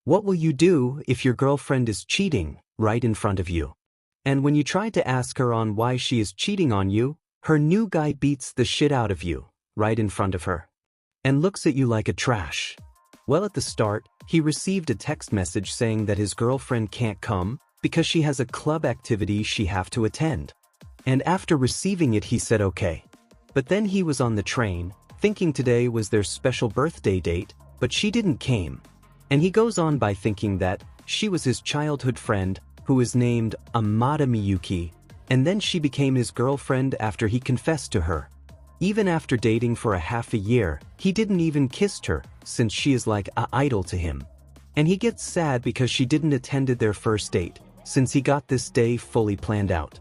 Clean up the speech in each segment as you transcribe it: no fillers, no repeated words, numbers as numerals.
What will you do if your girlfriend is cheating right in front of you? And when you try to ask her on why she is cheating on you, her new guy beats the shit out of you right in front of her and looks at you like a trash. Well, at the start, he received a text message saying that his girlfriend can't come because she has a club activity she have to attend. And after receiving it, he said okay. But then he was on the train, thinking today was their special birthday date, but she didn't came. And he goes on by thinking that she was his childhood friend who is named Amada Miyuki, and then she became his girlfriend after he confessed to her. Even after dating for a half a year, he didn't even kiss her, since she is like an idol to him. And he gets sad because she didn't attended their first date, since he got this day fully planned out.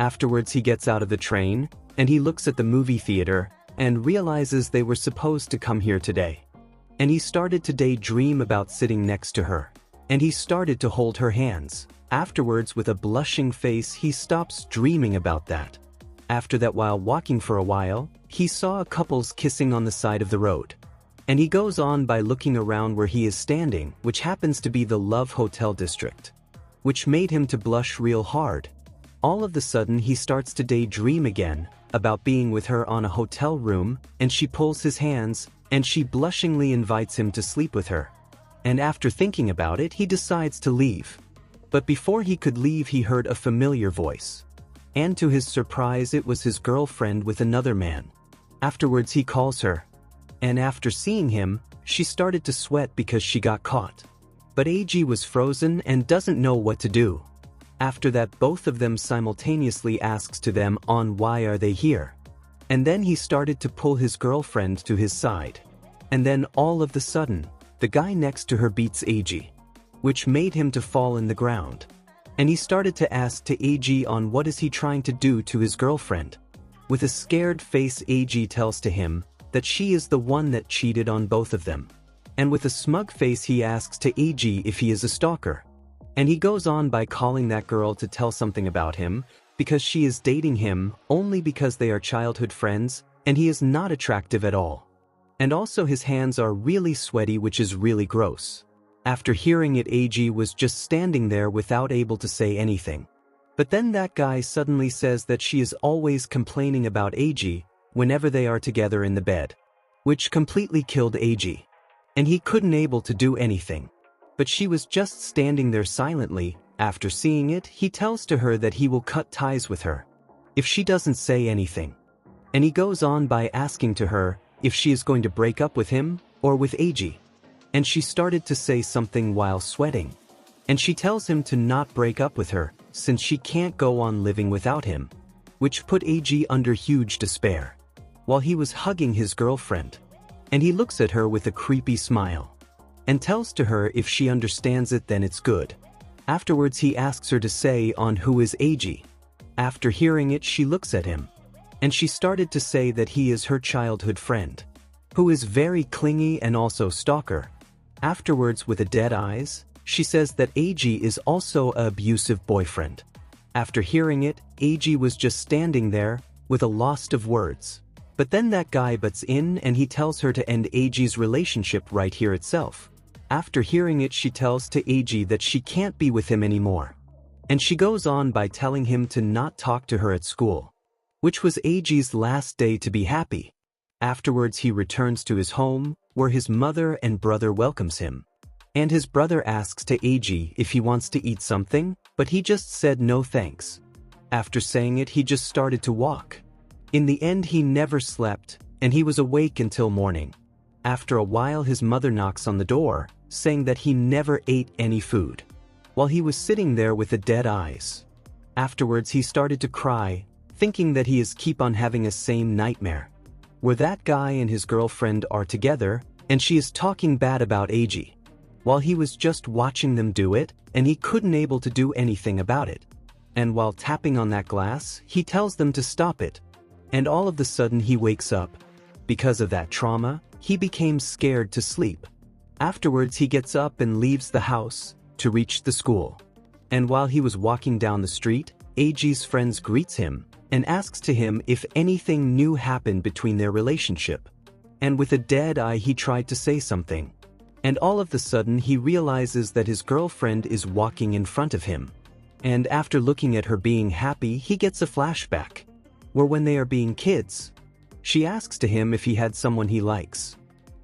Afterwards he gets out of the train, and he looks at the movie theater, and realizes they were supposed to come here today. And he started to daydream about sitting next to her. And he started to hold her hands. Afterwards, with a blushing face, he stops dreaming about that. After that, while walking for a while, he saw a couple's kissing on the side of the road. And he goes on by looking around where he is standing, which happens to be the Love Hotel district, which made him to blush real hard. All of a sudden he starts to daydream again about being with her on a hotel room, and she pulls his hands, and she blushingly invites him to sleep with her. And after thinking about it, he decides to leave. But before he could leave, he heard a familiar voice. And to his surprise, it was his girlfriend with another man. Afterwards he calls her. And after seeing him, she started to sweat because she got caught. But AG was frozen and doesn't know what to do. After that, both of them simultaneously asks to them on why are they here. And then he started to pull his girlfriend to his side. And then all of the sudden, the guy next to her beats AG, which made him to fall in the ground. And he started to ask to AG on what is he trying to do to his girlfriend. With a scared face, AG tells to him that she is the one that cheated on both of them. And with a smug face he asks to AG if he is a stalker. And he goes on by calling that girl to tell something about him, because she is dating him only because they are childhood friends, and he is not attractive at all. And also his hands are really sweaty, which is really gross. After hearing it, AG was just standing there without able to say anything. But then that guy suddenly says that she is always complaining about AG whenever they are together in the bed, which completely killed AG. And he couldn't able to do anything. But she was just standing there silently. After seeing it, he tells to her that he will cut ties with her if she doesn't say anything. And he goes on by asking to her if she is going to break up with him or with AG. And she started to say something while sweating. And she tells him to not break up with her, since she can't go on living without him, which put AG under huge despair, while he was hugging his girlfriend. And he looks at her with a creepy smile, and tells to her if she understands it then it's good. Afterwards he asks her to say on who is AG. After hearing it, she looks at him, and she started to say that he is her childhood friend, who is very clingy and also stalker. Afterwards, with a dead eyes, she says that AG is also an abusive boyfriend. After hearing it, AG was just standing there with a lost of words. But then that guy butts in and he tells her to end AG's relationship right here itself. After hearing it, she tells to AG that she can't be with him anymore. And she goes on by telling him to not talk to her at school, which was AG's last day to be happy. Afterwards he returns to his home, where his mother and brother welcomes him. And his brother asks to AG if he wants to eat something, but he just said no thanks. After saying it, he just started to walk. In the end he never slept, and he was awake until morning. After a while his mother knocks on the door, saying that he never ate any food, while he was sitting there with the dead eyes. Afterwards he started to cry, thinking that he is keep on having a same nightmare, where that guy and his girlfriend are together, and she is talking bad about AG, while he was just watching them do it, and he couldn't able to do anything about it. And while tapping on that glass, he tells them to stop it. And all of a sudden he wakes up. Because of that trauma, he became scared to sleep. Afterwards he gets up and leaves the house to reach the school. And while he was walking down the street, AG's friends greets him and asks to him if anything new happened between their relationship. And with a dead eye he tried to say something. And all of the sudden he realizes that his girlfriend is walking in front of him. And after looking at her being happy, he gets a flashback, where when they are being kids, she asks to him if he had someone he likes.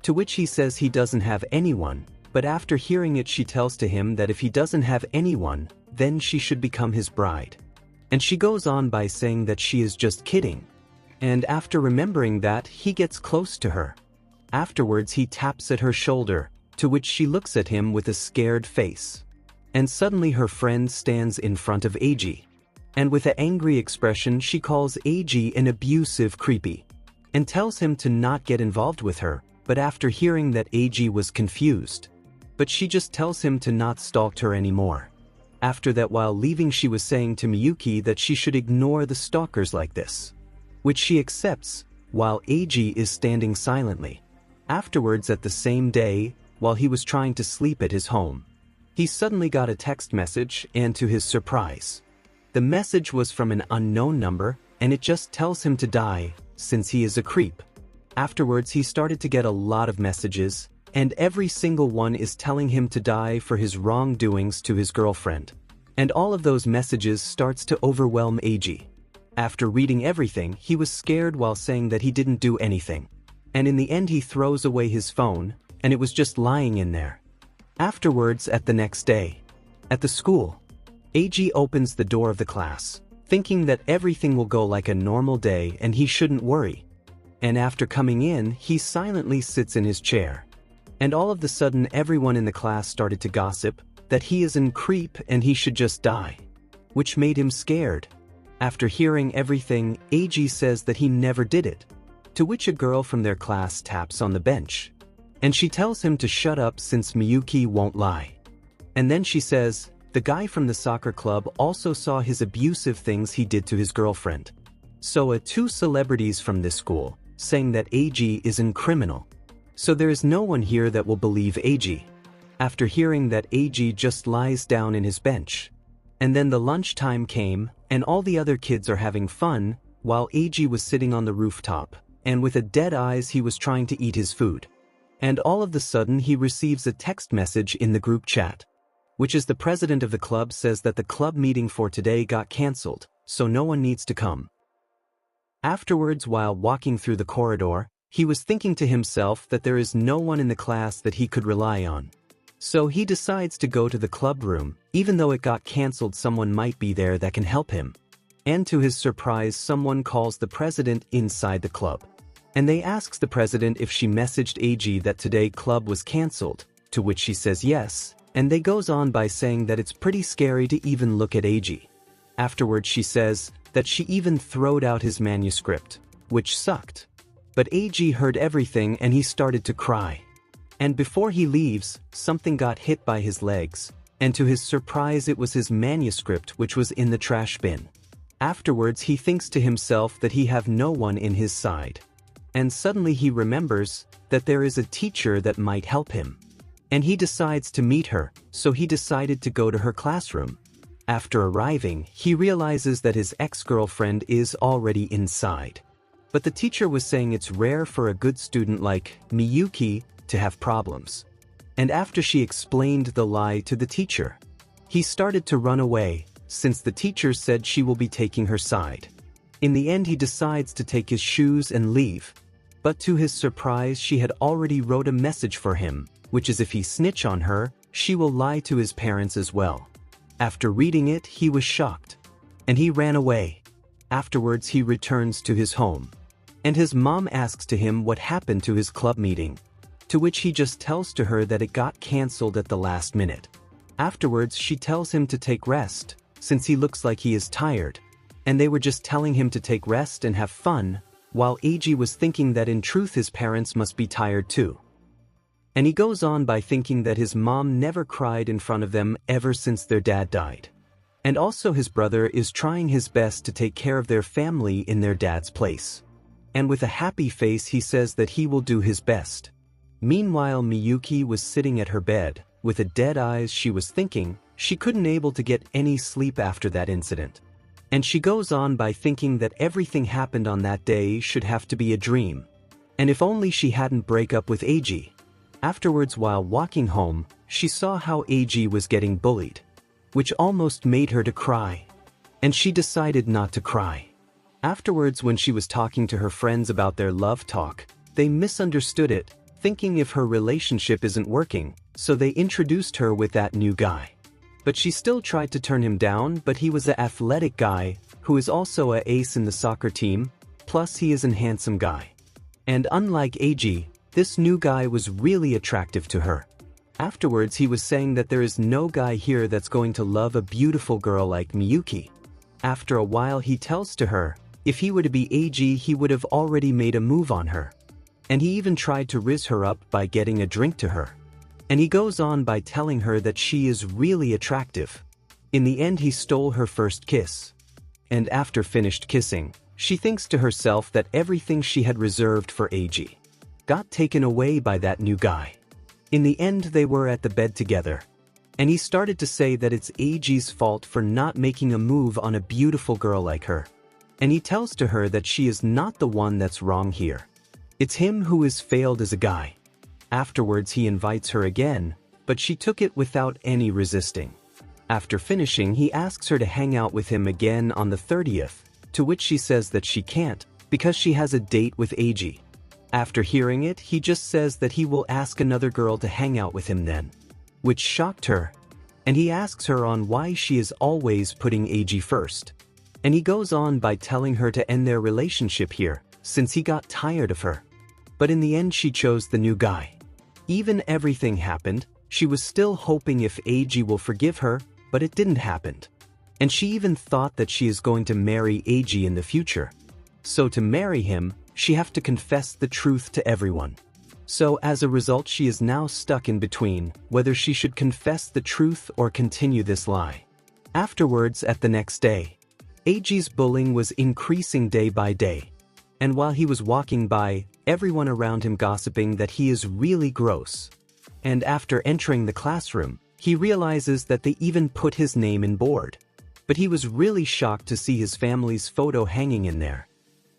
To which he says he doesn't have anyone, but after hearing it she tells to him that if he doesn't have anyone, then she should become his bride. And she goes on by saying that she is just kidding. And after remembering that, he gets close to her. Afterwards he taps at her shoulder, to which she looks at him with a scared face. And suddenly her friend stands in front of Eiji. And with an angry expression she calls Eiji an abusive creepy, and tells him to not get involved with her, but after hearing that Eiji was confused. But she just tells him to not stalk her anymore. After that, while leaving, she was saying to Miyuki that she should ignore the stalkers like this, which she accepts, while Eiji is standing silently. Afterwards, at the same day, while he was trying to sleep at his home, he suddenly got a text message, and to his surprise, the message was from an unknown number, and it just tells him to die, since he is a creep. Afterwards he started to get a lot of messages, and every single one is telling him to die for his wrongdoings to his girlfriend. And all of those messages starts to overwhelm Eiji. After reading everything, he was scared while saying that he didn't do anything. And in the end he throws away his phone, and it was just lying in there. Afterwards, at the next day, at the school, Eiji opens the door of the class, thinking that everything will go like a normal day and he shouldn't worry. And after coming in, he silently sits in his chair. And all of the sudden everyone in the class started to gossip that he is a creep and he should just die, which made him scared. After hearing everything, Eiji says that he never did it, to which a girl from their class taps on the bench. And she tells him to shut up since Miyuki won't lie. And then she says, the guy from the soccer club also saw his abusive things he did to his girlfriend. So two celebrities from this school, saying that Eiji is a criminal. So there is no one here that will believe Eiji. After hearing that, Eiji just lies down in his bench. And then the lunchtime came, and all the other kids are having fun, while Eiji was sitting on the rooftop, and with a dead eyes he was trying to eat his food. And all of the sudden he receives a text message in the group chat, which is the president of the club says that the club meeting for today got cancelled, so no one needs to come. Afterwards, while walking through the corridor, he was thinking to himself that there is no one in the class that he could rely on. So he decides to go to the club room. Even though it got cancelled, someone might be there that can help him. And to his surprise, someone calls the president inside the club. And they asks the president if she messaged Eiji that today club was cancelled, to which she says yes, and they goes on by saying that it's pretty scary to even look at Eiji. Afterwards she says that she even throwed out his manuscript, which sucked. But Eiji heard everything and he started to cry. And before he leaves, something got hit by his legs, and to his surprise it was his manuscript which was in the trash bin. Afterwards he thinks to himself that he have no one in his side. And suddenly he remembers that there is a teacher that might help him. And he decides to meet her, so he decided to go to her classroom. After arriving, he realizes that his ex-girlfriend is already inside. But the teacher was saying it's rare for a good student like Miyuki to have problems. And after she explained the lie to the teacher, he started to run away, since the teacher said she will be taking her side. In the end he decides to take his shoes and leave. But to his surprise she had already wrote a message for him, which is if he snitch on her, she will lie to his parents as well. After reading it he was shocked. And he ran away. Afterwards he returns to his home. And his mom asks to him what happened to his club meeting. To which he just tells to her that it got cancelled at the last minute. Afterwards she tells him to take rest, since he looks like he is tired. And they were just telling him to take rest and have fun, while Eiji was thinking that in truth his parents must be tired too. And he goes on by thinking that his mom never cried in front of them ever since their dad died. And also his brother is trying his best to take care of their family in their dad's place. And with a happy face he says that he will do his best. Meanwhile Miyuki was sitting at her bed, with a dead eyes. She was thinking she couldn't able to get any sleep after that incident. And she goes on by thinking that everything happened on that day should have to be a dream. And if only she hadn't break up with Eiji. Afterwards, while walking home, she saw how AG was getting bullied, which almost made her to cry. And she decided not to cry. Afterwards, when she was talking to her friends about their love talk, they misunderstood it, thinking if her relationship isn't working, so they introduced her with that new guy. But she still tried to turn him down, but he was an athletic guy, who is also an ace in the soccer team, plus he is a handsome guy. And unlike AG, this new guy was really attractive to her. Afterwards, he was saying that there is no guy here that's going to love a beautiful girl like Miyuki. After a while, he tells to her, if he were to be AG, he would have already made a move on her. And he even tried to rizz her up by getting a drink to her. And he goes on by telling her that she is really attractive. In the end, he stole her first kiss. And after finished kissing, she thinks to herself that everything she had reserved for AG got taken away by that new guy. In the end, they were at the bed together. And he started to say that it's AG's fault for not making a move on a beautiful girl like her. And he tells to her that she is not the one that's wrong here. It's him who has failed as a guy. Afterwards, he invites her again, but she took it without any resisting. After finishing, he asks her to hang out with him again on the 30th, to which she says that she can't, because she has a date with AG. After hearing it, he just says that he will ask another girl to hang out with him then, which shocked her, and he asks her on why she is always putting AG first. And he goes on by telling her to end their relationship here, since he got tired of her. But in the end, she chose the new guy. Even everything happened, she was still hoping if AG will forgive her, but it didn't happen. And she even thought that she is going to marry AG in the future. So to marry him, she have to confess the truth to everyone. So as a result, she is now stuck in between, whether she should confess the truth or continue this lie. Afterwards, at the next day, AG's bullying was increasing day by day. And while he was walking by, everyone around him gossiping that he is really gross. And after entering the classroom, he realizes that they even put his name in board. But he was really shocked to see his family's photo hanging in there.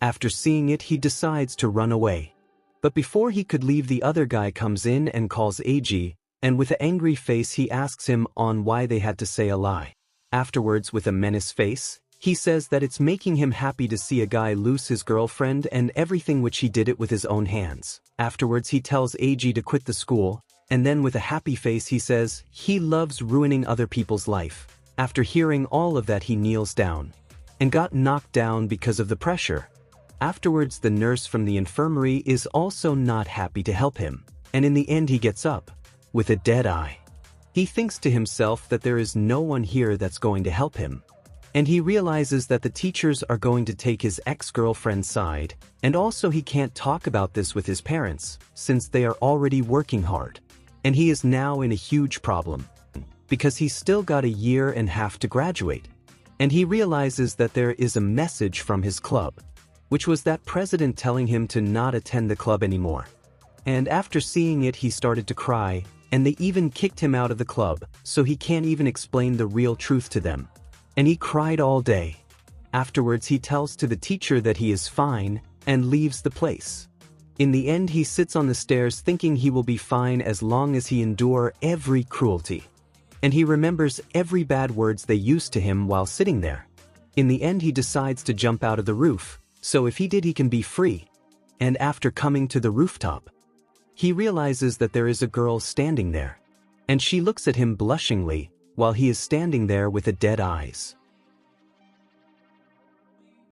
After seeing it, he decides to run away. But before he could leave, the other guy comes in and calls AG, and with an angry face he asks him on why they had to say a lie. Afterwards, with a menace face, he says that it's making him happy to see a guy lose his girlfriend and everything, which he did it with his own hands. Afterwards, he tells AG to quit the school, and then with a happy face he says he loves ruining other people's life. After hearing all of that, he kneels down and got knocked down because of the pressure. Afterwards, the nurse from the infirmary is also not happy to help him, and in the end he gets up with a dead eye. He thinks to himself that there is no one here that's going to help him. And he realizes that the teachers are going to take his ex-girlfriend's side, and also he can't talk about this with his parents, since they are already working hard. And he is now in a huge problem, because he's still got 1.5 years to graduate. And he realizes that there is a message from his club, which was that president telling him to not attend the club anymore. And after seeing it, he started to cry, and they even kicked him out of the club, so he can't even explain the real truth to them. And he cried all day. Afterwards, he tells to the teacher that he is fine and leaves the place. In the end, he sits on the stairs thinking he will be fine as long as he endure every cruelty. And he remembers every bad words they used to him while sitting there. In the end, he decides to jump out of the roof, so if he did, he can be free. And after coming to the rooftop, he realizes that there is a girl standing there. And she looks at him blushingly, while he is standing there with dead eyes.